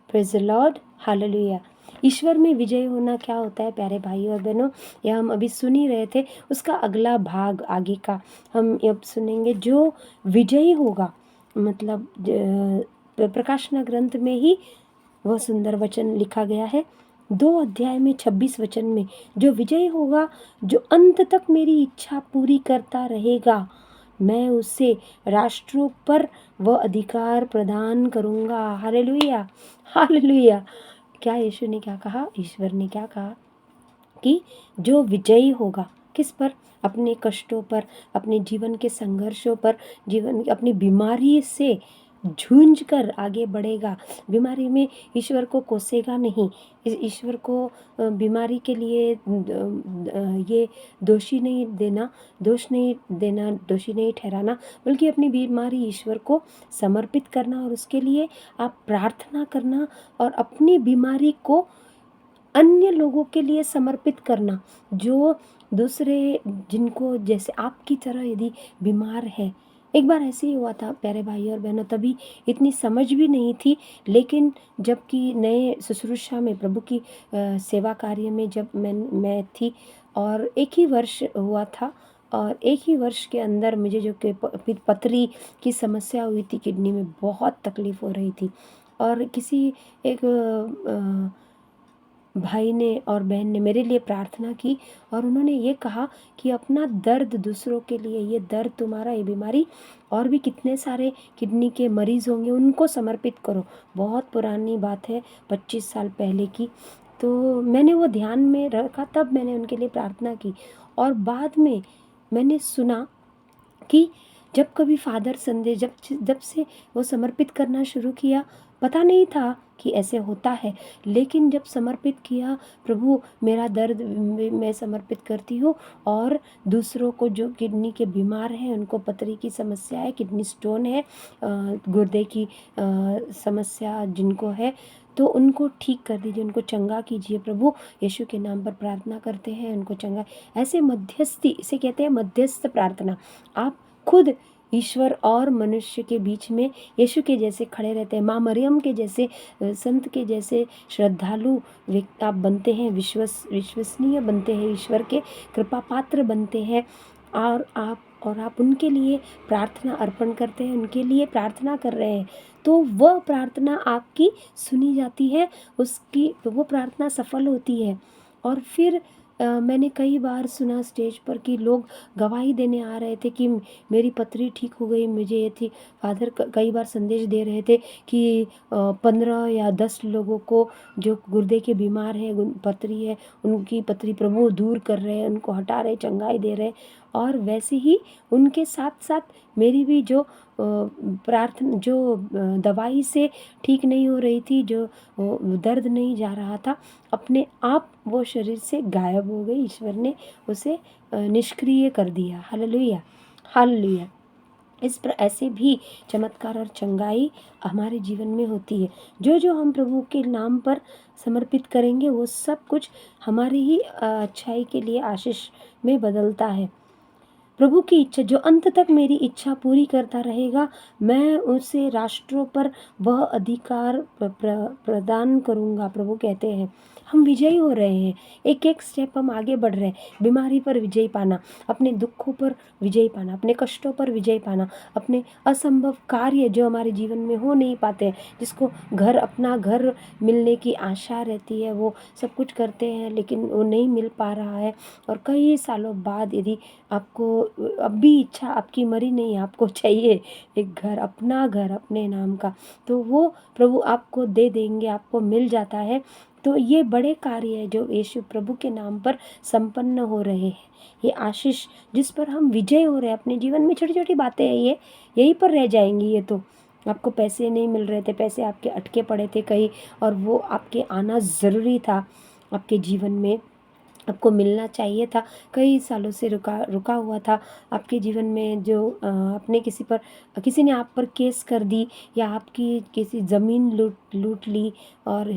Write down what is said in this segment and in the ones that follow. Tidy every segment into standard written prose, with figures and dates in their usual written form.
Praise the lord, hallelujah. ईश्वर में विजय होना क्या होता है प्यारे भाई और बहनों, यह हम अभी सुन ही रहे थे। उसका अगला भाग आगे का हम अब सुनेंगे। जो विजयी होगा, मतलब प्रकाशना ग्रंथ में ही वह सुंदर वचन लिखा गया है 2 अध्याय में 26 वचन में, जो विजयी होगा, जो अंत तक मेरी इच्छा पूरी करता रहेगा, मैं उसे राष्ट्रों पर वह अधिकार प्रदान करूंगा। Hallelujah, hallelujah. क्या यीशु ने क्या कहा, ईश्वर ने क्या कहा कि जो विजयी होगा, किस पर? अपने कष्टों पर, अपने जीवन के संघर्षों पर, जीवन अपनी बीमारी से झूझ कर आगे बढ़ेगा। बीमारी में ईश्वर को कोसेगा नहीं, इस ईश्वर को बीमारी के लिए ये दोषी नहीं देना, दोष नहीं देना, दोषी नहीं ठहराना, बल्कि अपनी बीमारी ईश्वर को समर्पित करना और उसके लिए आप प्रार्थना करना और अपनी बीमारी को अन्य लोगों के लिए समर्पित करना, जो दूसरे जिनको जैसे आपकी तरह यदि बीमार है। एक बार ऐसे ही हुआ था प्यारे भाई और बहनों, तभी इतनी समझ भी नहीं थी, लेकिन जबकि नए शुश्रूषा में प्रभु की सेवा कार्य में जब मैं थी और एक ही वर्ष हुआ था, और एक ही वर्ष के अंदर मुझे जो कि पथरी की समस्या हुई थी, किडनी में बहुत तकलीफ हो रही थी। और किसी एक भाई ने और बहन ने मेरे लिए प्रार्थना की और उन्होंने ये कहा कि अपना दर्द दूसरों के लिए, ये दर्द तुम्हारा, ये बीमारी, और भी कितने सारे किडनी के मरीज़ होंगे, उनको समर्पित करो। बहुत पुरानी बात है, 25 साल पहले की। तो मैंने वो ध्यान में रखा, तब मैंने उनके लिए प्रार्थना की। और बाद में मैंने सुना कि जब कभी फादर संदेश जब से वो समर्पित करना शुरू किया, पता नहीं था कि ऐसे होता है, लेकिन जब समर्पित किया, प्रभु मेरा दर्द मैं समर्पित करती हूँ, और दूसरों को जो किडनी के बीमार हैं, उनको पथरी की समस्या है, किडनी स्टोन है, गुर्दे की समस्या जिनको है, तो उनको ठीक कर दीजिए, उनको चंगा कीजिए प्रभु, यीशु के नाम पर प्रार्थना करते हैं, उनको चंगा। ऐसे मध्यस्थी, इसे कहते हैं मध्यस्थ प्रार्थना। आप खुद ईश्वर और मनुष्य के बीच में यीशु के जैसे खड़े रहते हैं, माँ मरियम के जैसे, संत के जैसे श्रद्धालु आप बनते हैं, विश्वसनीय बनते हैं, ईश्वर के कृपा पात्र बनते हैं। और आप उनके लिए प्रार्थना अर्पण करते हैं, उनके लिए प्रार्थना कर रहे हैं, तो वह प्रार्थना आपकी सुनी जाती है, उसकी वो प्रार्थना सफल होती है। और फिर मैंने कई बार सुना स्टेज पर कि लोग गवाही देने आ रहे थे कि मेरी पथरी ठीक हो गई। मुझे ये थी, फादर कई बार संदेश दे रहे थे कि 15 या 10 लोगों को जो गुर्दे के बीमार है, पथरी है, उनकी पथरी प्रभु दूर कर रहे हैं, उनको हटा रहे, चंगाई दे रहे। और वैसे ही उनके साथ साथ मेरी भी जो प्रार्थना, जो दवाई से ठीक नहीं हो रही थी, जो दर्द नहीं जा रहा था, अपने आप वो शरीर से गायब हो गई। ईश्वर ने उसे निष्क्रिय कर दिया। Hallelujah, hallelujah. ऐसे भी चमत्कार और चंगाई हमारे जीवन में होती है। जो जो हम प्रभु के नाम पर समर्पित करेंगे, वो सब कुछ हमारी ही अच्छाई के लिए, आशीष में बदलता है। प्रभु की इच्छा, जो अंत तक मेरी इच्छा पूरी करता रहेगा, मैं उसे राष्ट्रों पर वह अधिकार प्रदान करूंगा। प्रभु कहते हैं हम विजयी हो रहे हैं, एक एक स्टेप हम आगे बढ़ रहे हैं। बीमारी पर विजय पाना, अपने दुखों पर विजय पाना, अपने कष्टों पर विजय पाना, अपने असंभव कार्य जो हमारे जीवन में हो नहीं पाते, जिसको अपना घर मिलने की आशा रहती है, वो सब कुछ करते हैं लेकिन वो नहीं मिल पा रहा है, और कई सालों बाद यदि आपको अब भी इच्छा आपकी मरी नहीं, आपको चाहिए एक घर, अपना घर अपने नाम का, तो वो प्रभु आपको दे देंगे, आपको मिल जाता है। तो ये बड़े कार्य है जो यीशु प्रभु के नाम पर संपन्न हो रहे हैं। ये आशीष जिस पर हम विजय हो रहे हैं अपने जीवन में, छोटी छोटी बातें हैं, ये यहीं पर रह जाएंगी। ये तो आपको पैसे नहीं मिल रहे थे, पैसे आपके अटके पड़े थे कहीं, और वो आपके आना ज़रूरी था आपके जीवन में, आपको मिलना चाहिए था, कई सालों से रुका हुआ था आपके जीवन में, जो आपने किसी ने आप पर केस कर दी, या आपकी किसी ज़मीन लूट ली, और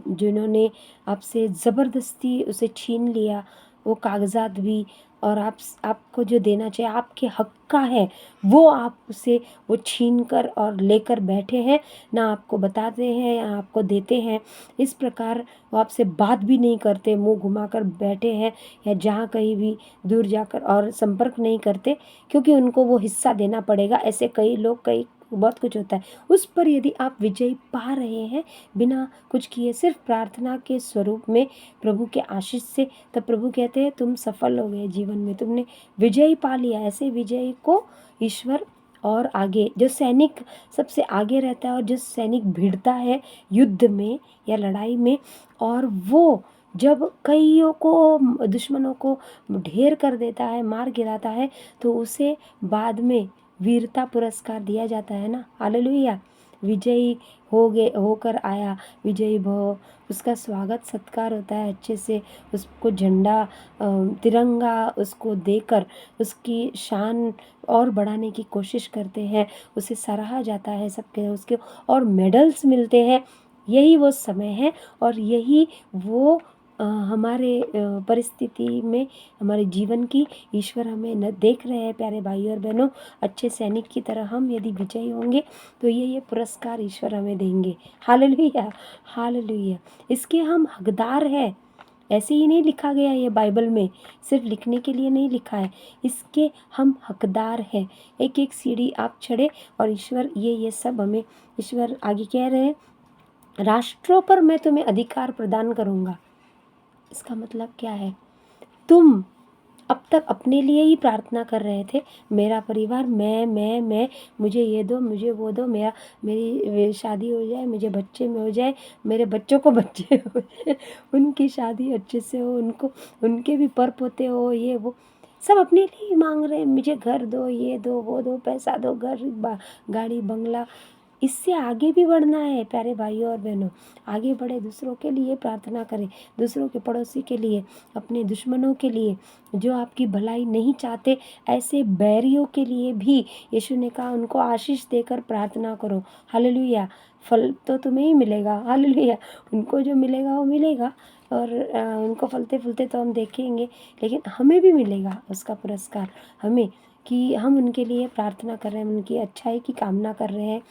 जिन्होंने आपसे ज़बरदस्ती उसे छीन लिया, वो कागज़ात भी, और आपको जो देना चाहिए आपके हक का है, वो आप उसे वो छीन कर और लेकर बैठे हैं, ना आपको बताते हैं या आपको देते हैं। इस प्रकार वो आपसे बात भी नहीं करते, मुंह घुमाकर बैठे हैं, या जहाँ कहीं भी दूर जाकर और संपर्क नहीं करते, क्योंकि उनको वो हिस्सा देना पड़ेगा। ऐसे कई लोग, कई बहुत कुछ होता है। उस पर यदि आप विजय पा रहे हैं बिना कुछ किए, सिर्फ प्रार्थना के स्वरूप में, प्रभु के आशीष से, तब प्रभु कहते हैं तुम सफल हो गए जीवन में, तुमने विजय पा लिया। ऐसे विजय को ईश्वर और आगे, जो सैनिक सबसे आगे रहता है और जो सैनिक भिड़ता है युद्ध में या लड़ाई में, और वो जब कईयों को, दुश्मनों को ढेर कर देता है, मार गिराता है, तो उसे बाद में वीरता पुरस्कार दिया जाता है ना। हालेलुया। विजयी होकर आया, विजयी भव, उसका स्वागत सत्कार होता है अच्छे से, उसको झंडा, तिरंगा उसको देकर उसकी शान और बढ़ाने की कोशिश करते हैं, उसे सराहा जाता है सबके, उसके और मेडल्स मिलते हैं। यही वो समय है, और यही वो हमारे परिस्थिति में, हमारे जीवन की, ईश्वर हमें न देख रहे हैं प्यारे भाई और बहनों। अच्छे सैनिक की तरह हम यदि विजयी होंगे तो ये पुरस्कार ईश्वर हमें देंगे। Hallelujah, hallelujah. इसके हम हकदार हैं। ऐसे ही नहीं लिखा गया ये बाइबल में, सिर्फ लिखने के लिए नहीं लिखा है, इसके हम हकदार हैं। एक एक सीढ़ी आप चढ़े, और ईश्वर ये सब हमें, ईश्वर आगे कह रहे हैं, राष्ट्रों पर मैं तुम्हें अधिकार प्रदान करूँगा। इसका मतलब क्या है? तुम अब तक अपने लिए ही प्रार्थना कर रहे थे, मेरा परिवार, मैं, मुझे ये दो, मुझे वो दो, मेरी शादी हो जाए, मुझे बच्चे में हो जाए, मेरे बच्चों को बच्चे हो जाए, उनकी शादी अच्छे से हो, उनको, उनके भी पर पोते हो, ये वो सब अपने लिए ही मांग रहे हैं। मुझे घर दो, ये दो, वो दो, पैसा दो, गाड़ी बंगला। इससे आगे भी बढ़ना है प्यारे भाइयों और बहनों। आगे बढ़े, दूसरों के लिए प्रार्थना करें, दूसरों के पड़ोसी के लिए, अपने दुश्मनों के लिए, जो आपकी भलाई नहीं चाहते, ऐसे बैरियों के लिए भी यीशु ने कहा उनको आशीष देकर प्रार्थना करो। हालेलुया। फल तो तुम्हें ही मिलेगा। हालेलुया। उनको जो मिलेगा वो मिलेगा, और उनको फलते फूलते तो हम देखेंगे, लेकिन हमें भी मिलेगा उसका पुरस्कार, हमें, कि हम उनके लिए प्रार्थना कर रहे हैं, उनकी अच्छाई की कामना कर रहे हैं,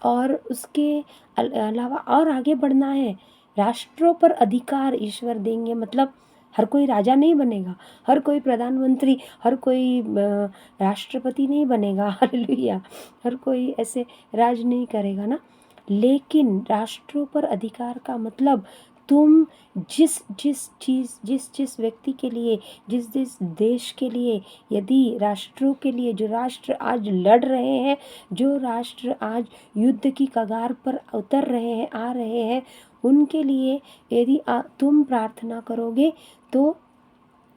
और उसके अलावा और आगे बढ़ना है। राष्ट्रों पर अधिकार ईश्वर देंगे, मतलब हर कोई राजा नहीं बनेगा, हर कोई प्रधानमंत्री, हर कोई राष्ट्रपति नहीं बनेगा। हालेलुया। हर कोई ऐसे राज नहीं करेगा ना। लेकिन राष्ट्रों पर अधिकार का मतलब, तुम जिस जिस चीज़, जिस जिस व्यक्ति के लिए, जिस जिस देश के लिए, यदि राष्ट्रों के लिए, जो राष्ट्र आज लड़ रहे हैं, जो राष्ट्र आज युद्ध की कगार पर उतर रहे हैं, आ रहे हैं, उनके लिए यदि तुम प्रार्थना करोगे, तो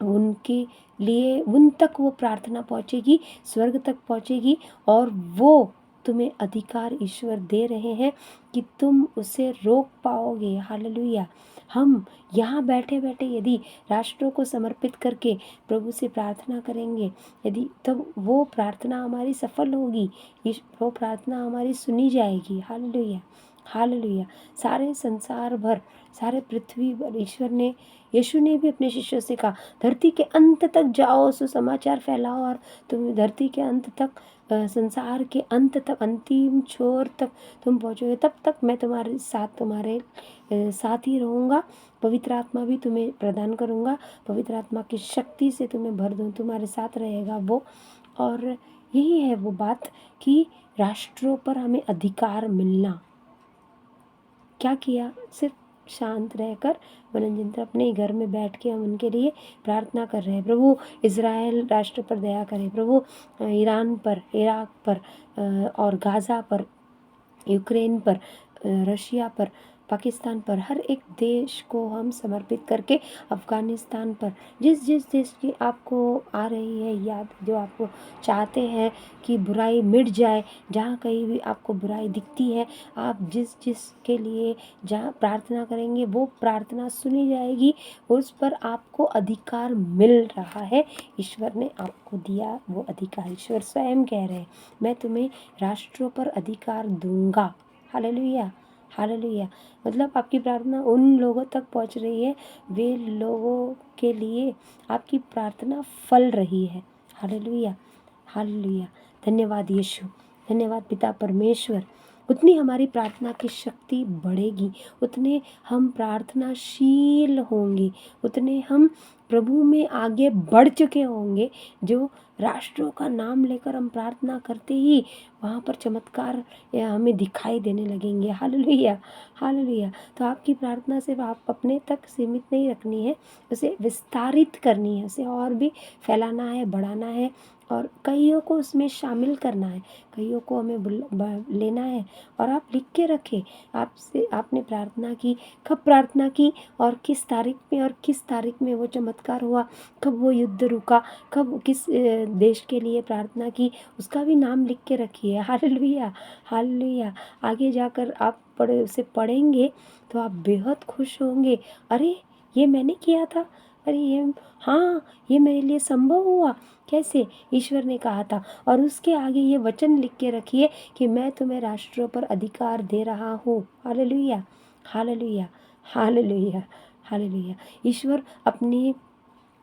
उनके लिए, उन तक वो प्रार्थना पहुँचेगी, स्वर्ग तक पहुँचेगी, और वो तुम्हें अधिकार ईश्वर दे रहे हैं कि तुम उसे रोक पाओगे। हालेलुया। हम यहाँ बैठे बैठे यदि राष्ट्रों को समर्पित करके प्रभु से प्रार्थना करेंगे, यदि, तब वो प्रार्थना हमारी सफल होगी, वो प्रार्थना हमारी सुनी जाएगी। Hallelujah, hallelujah. सारे संसार भर, सारे पृथ्वी पर ईश्वर ने, यीशु ने भी अपने शिष्यों से कहा, धरती के अंत तक जाओ, सुसमाचार फैलाओ, और तुम धरती के अंत तक, संसार के अंत तक, अंतिम छोर तक तुम पहुँचोगे, तब तक मैं तुम्हारे साथ, तुम्हारे साथ ही रहूँगा। पवित्र आत्मा भी तुम्हें प्रदान करूँगा, पवित्र आत्मा की शक्ति से तुम्हें भर दूँ, तुम्हारे साथ रहेगा वो। और यही है वो बात कि राष्ट्रों पर हमें अधिकार मिलना। क्या किया? सिर्फ शांत रहकर, मनोरंजन अपने ही घर में बैठ के हम उनके लिए प्रार्थना कर रहे हैं। प्रभु इज़राइल राष्ट्र पर दया करें, प्रभु ईरान पर, इराक पर, और गाज़ा पर, यूक्रेन पर, रशिया पर, पाकिस्तान पर, हर एक देश को हम समर्पित करके, अफ़गानिस्तान पर, जिस जिस देश की आपको आ रही है याद, जो आपको चाहते हैं कि बुराई मिट जाए, जहाँ कहीं भी आपको बुराई दिखती है, आप जिस जिस के लिए जहाँ प्रार्थना करेंगे, वो प्रार्थना सुनी जाएगी, उस पर आपको अधिकार मिल रहा है। ईश्वर ने आपको दिया वो अधिकार। ईश्वर स्वयं कह रहे हैं, मैं तुम्हें राष्ट्रों पर अधिकार दूंगा। Hallelujah, hallelujah. मतलब आपकी प्रार्थना उन लोगों तक पहुंच रही है, वे लोगों के लिए आपकी प्रार्थना फल रही है। Hallelujah, hallelujah. धन्यवाद यीशु, धन्यवाद पिता परमेश्वर। उतनी हमारी प्रार्थना की शक्ति बढ़ेगी, उतने हम प्रार्थनाशील होंगे, उतने हम प्रभु में आगे बढ़ चुके होंगे। जो राष्ट्रों का नाम लेकर हम प्रार्थना करते ही वहाँ पर चमत्कार हमें दिखाई देने लगेंगे। Hallelujah, hallelujah. तो आपकी प्रार्थना सिर्फ आप अपने तक सीमित नहीं रखनी है, उसे विस्तारित करनी है, उसे और भी फैलाना है, बढ़ाना है और कईयों को उसमें शामिल करना है, कईयों को हमें लेना है। और आप लिख के रखें, आपसे आपने प्रार्थना की, कब प्रार्थना की और किस तारीख में, और किस तारीख में वो चमत्कार हुआ, कब वो युद्ध रुका, कब किस देश के लिए प्रार्थना की, उसका भी नाम लिख के रखिए। Hallelujah, hallelujah. आगे जाकर आप उसे पढ़ेंगे तो आप बेहद खुश होंगे। अरे ये मैंने किया था, अरे ये, हाँ ये मेरे लिए संभव हुआ, कैसे, ईश्वर ने कहा था। और उसके आगे ये वचन लिख के रखिए कि मैं तुम्हें राष्ट्रों पर अधिकार दे रहा हूँ। Hallelujah, hallelujah, hallelujah, hallelujah. ईश्वर अपनी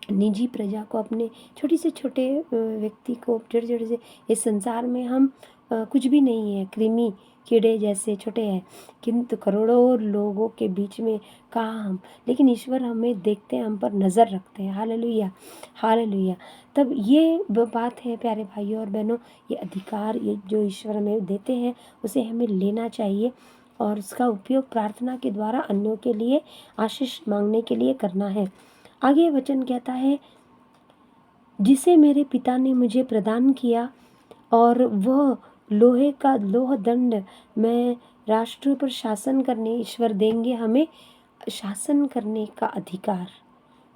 निजी प्रजा को, अपने छोटे से छोटे व्यक्ति को, छोटे छोटे से, इस संसार में हम कुछ भी नहीं है, कृमि कीड़े जैसे छोटे हैं, किंतु करोड़ों लोगों के बीच में कहाँ हम, लेकिन ईश्वर हमें देखते हैं, हम पर नज़र रखते हैं। Hallelujah, hallelujah. तब ये बात है प्यारे भाइयों और बहनों, ये अधिकार ये जो ईश्वर हमें देते हैं उसे हमें लेना चाहिए और उसका उपयोग प्रार्थना के द्वारा अन्यों के लिए आशीष मांगने के लिए करना है। आगे वचन कहता है, जिसे मेरे पिता ने मुझे प्रदान किया और वह लोहे का लोह दंड मैं राष्ट्रों पर शासन करने, ईश्वर देंगे हमें शासन करने का अधिकार,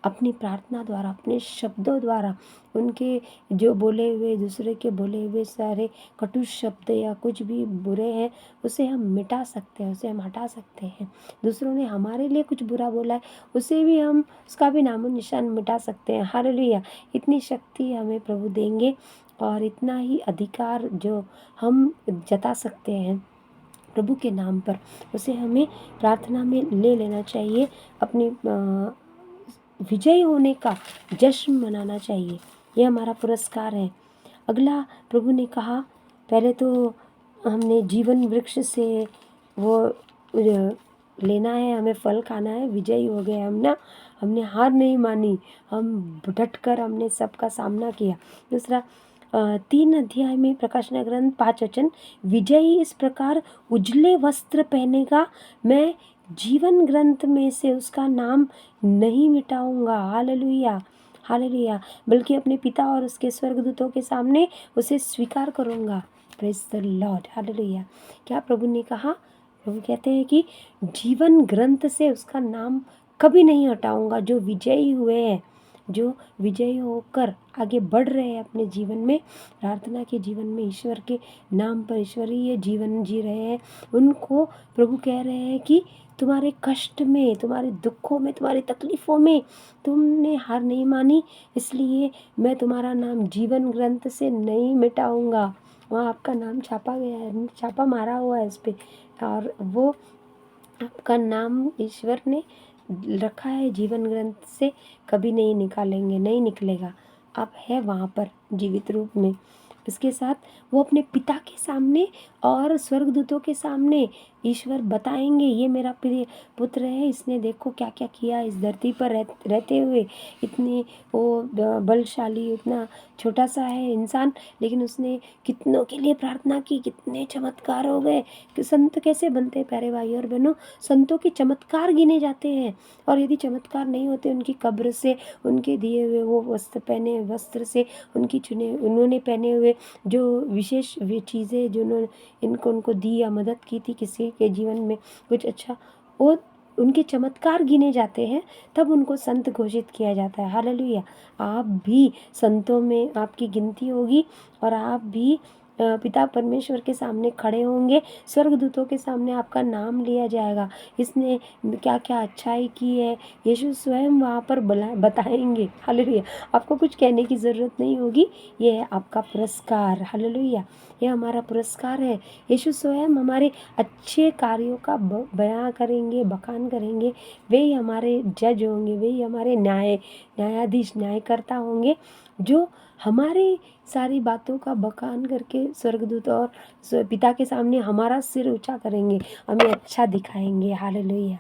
अपनी प्रार्थना द्वारा, अपने शब्दों द्वारा, उनके जो बोले हुए, दूसरे के बोले हुए सारे कटु शब्द या कुछ भी बुरे हैं उसे हम मिटा सकते हैं, उसे हम हटा सकते हैं। दूसरों ने हमारे लिए कुछ बुरा बोला है उसे भी हम, उसका भी नामो निशान मिटा सकते हैं। हालेलुया। इतनी शक्ति हमें प्रभु देंगे और इतना ही अधिकार जो हम जता सकते हैं प्रभु के नाम पर, उसे हमें प्रार्थना में ले लेना चाहिए। अपनी विजयी होने का जश्न मनाना चाहिए, ये हमारा पुरस्कार है। अगला प्रभु ने कहा, पहले तो हमने जीवन वृक्ष से वो लेना है, हमें फल खाना है, विजयी हो गए हम ना, हमने हार नहीं मानी, हम डट कर हमने सबका सामना किया। दूसरा 3 अध्याय में प्रकाशन ग्रंथ 5 वचन, विजयी इस प्रकार उजले वस्त्र पहनेगा, मैं जीवन ग्रंथ में से उसका नाम नहीं मिटाऊंगा। Hallelujah, hallelujah. बल्कि अपने पिता और उसके स्वर्गदूतों के सामने उसे स्वीकार करूंगा। Praise the lord, hallelujah. क्या प्रभु ने कहा? प्रभु कहते हैं कि जीवन ग्रंथ से उसका नाम कभी नहीं हटाऊंगा। जो विजयी हुए हैं, जो विजयी होकर आगे बढ़ रहे हैं अपने जीवन में, प्रार्थना के जीवन में, ईश्वर के नाम पर ईश्वरीय जीवन जी रहे हैं, उनको प्रभु कह रहे हैं कि तुम्हारे कष्ट में, तुम्हारे दुखों में, तुम्हारी तकलीफ़ों में तुमने हार नहीं मानी, इसलिए मैं तुम्हारा नाम जीवन ग्रंथ से नहीं मिटाऊंगा। वहाँ आपका नाम छापा गया है, छापा मारा हुआ है इस पर, और वो आपका नाम ईश्वर ने रखा है जीवन ग्रंथ से, कभी नहीं निकालेंगे, नहीं निकलेगा। आप है वहाँ पर जीवित रूप में। इसके साथ वो अपने पिता के सामने और स्वर्गदूतों के सामने ईश्वर बताएंगे, ये मेरा प्रिय पुत्र है, इसने देखो क्या क्या किया इस धरती पर रहते हुए, इतनी वो बलशाली, इतना छोटा सा है इंसान, लेकिन उसने कितनों के लिए प्रार्थना की, कितने चमत्कार हो गए। कि संत कैसे बनते हैं प्यारे भाई और बहनों? संतों के चमत्कार गिने जाते हैं, और यदि चमत्कार नहीं होते उनकी कब्र से, उनके दिए हुए वो वस्त्र से, उन्होंने पहने हुए जो विशेष वे चीज़ें जो उन्होंने उनको दी या मदद की थी किसी के जीवन में कुछ अच्छा, वो उनके चमत्कार गिने जाते हैं, तब उनको संत घोषित किया जाता है। हालेलुया। आप भी संतों में आपकी गिनती होगी और आप भी पिता परमेश्वर के सामने खड़े होंगे, स्वर्गदूतों के सामने आपका नाम लिया जाएगा, इसने क्या क्या अच्छाई की है, यीशु स्वयं वहाँ पर बताएंगे। हालेलुया। आपको कुछ कहने की ज़रूरत नहीं होगी, ये है आपका पुरस्कार। हालेलुया। ये हमारा पुरस्कार है। यीशु स्वयं हमारे अच्छे कार्यों का बयां करेंगे, बखान करेंगे। वे ही हमारे जज होंगे, वे ही हमारे न्यायाधीश, न्यायकर्ता होंगे, जो हमारी सारी बातों का बखान करके स्वर्गदूत और पिता के सामने हमारा सिर ऊंचा करेंगे, हमें अच्छा दिखाएंगे। हालेलुया।